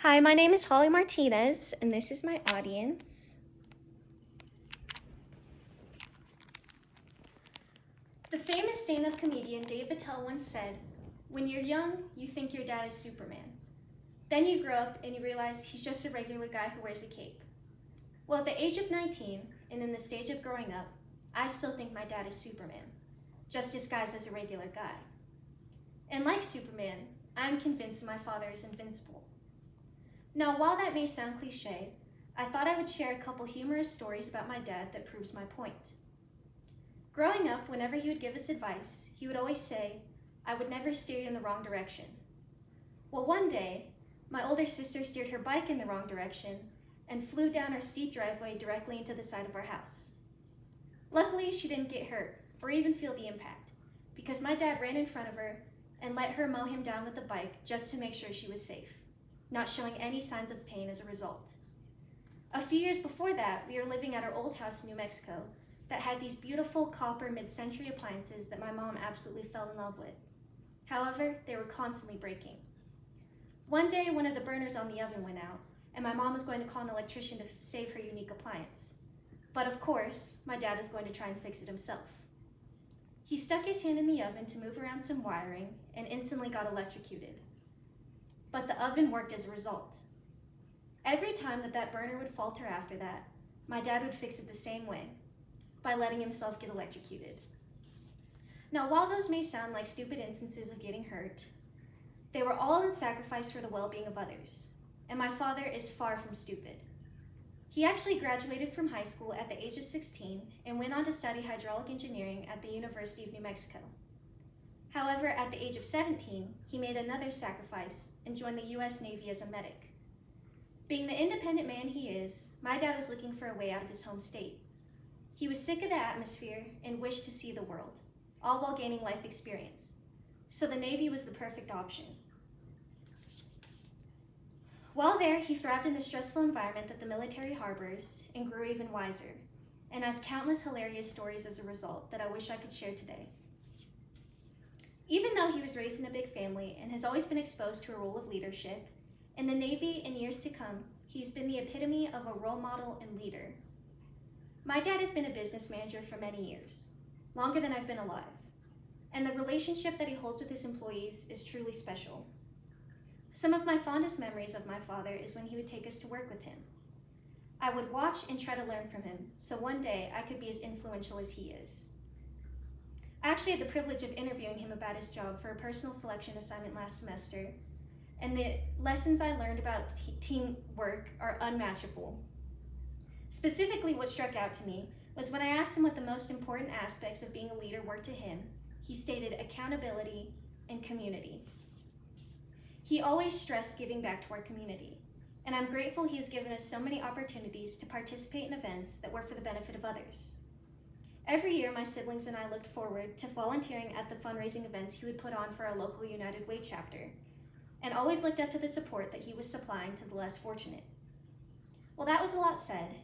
Hi, my name is Holly Martinez, and this is my audience. The famous stand-up comedian Dave Attell once said, "When you're young, you think your dad is Superman. Then you grow up and you realize he's just a regular guy who wears a cape." Well, at the age of 19, and in the stage of growing up, I still think my dad is Superman, just disguised as a regular guy. And like Superman, I'm convinced my father is invincible. Now, while that may sound cliche, I thought I would share a couple humorous stories about my dad that proves my point. Growing up, whenever he would give us advice, he would always say, "I would never steer you in the wrong direction." Well, one day, my older sister steered her bike in the wrong direction and flew down our steep driveway directly into the side of our house. Luckily, she didn't get hurt or even feel the impact, because my dad ran in front of her and let her mow him down with the bike just to make sure she was safe, not showing any signs of pain as a result. A few years before that, we were living at our old house in New Mexico that had these beautiful copper mid-century appliances that my mom absolutely fell in love with. However, they were constantly breaking. One day, one of the burners on the oven went out, and my mom was going to call an electrician to save her unique appliance. But of course, my dad was going to try and fix it himself. He stuck his hand in the oven to move around some wiring and instantly got electrocuted. But the oven worked as a result. Every time that burner would falter after that, my dad would fix it the same way, by letting himself get electrocuted. Now, while those may sound like stupid instances of getting hurt, they were all in sacrifice for the well-being of others, and my father is far from stupid. He actually graduated from high school at the age of 16 and went on to study hydraulic engineering at the University of New Mexico. However, at the age of 17, he made another sacrifice and joined the US Navy as a medic. Being the independent man he is, my dad was looking for a way out of his home state. He was sick of the atmosphere and wished to see the world, all while gaining life experience. So the Navy was the perfect option. While there, he thrived in the stressful environment that the military harbors and grew even wiser, and has countless hilarious stories as a result that I wish I could share today. Even though he was raised in a big family and has always been exposed to a role of leadership, in the Navy and years to come, he's been the epitome of a role model and leader. My dad has been a business manager for many years, longer than I've been alive, and the relationship that he holds with his employees is truly special. Some of my fondest memories of my father is when he would take us to work with him. I would watch and try to learn from him, so one day I could be as influential as he is. I actually had the privilege of interviewing him about his job for a personal selection assignment last semester, and the lessons I learned about teamwork are unmatchable. Specifically, what struck out to me was when I asked him what the most important aspects of being a leader were to him, he stated accountability and community. He always stressed giving back to our community, and I'm grateful he has given us so many opportunities to participate in events that were for the benefit of others. Every year, my siblings and I looked forward to volunteering at the fundraising events he would put on for our local United Way chapter, and always looked up to the support that he was supplying to the less fortunate. Well, that was a lot said.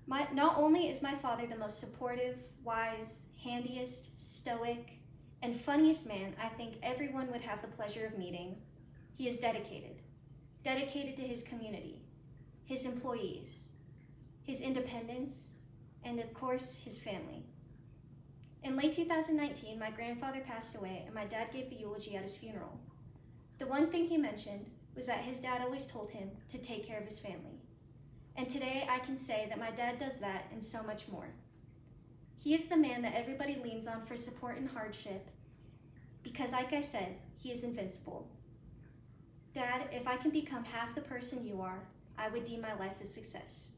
Not only is my father the most supportive, wise, handiest, stoic, and funniest man I think everyone would have the pleasure of meeting, he is dedicated to his community, his employees, his independence, and of course, his family. In late 2019, my grandfather passed away and my dad gave the eulogy at his funeral. The one thing he mentioned was that his dad always told him to take care of his family. And today I can say that my dad does that and so much more. He is the man that everybody leans on for support in hardship because, like I said, he is invincible. Dad, if I can become half the person you are, I would deem my life a success.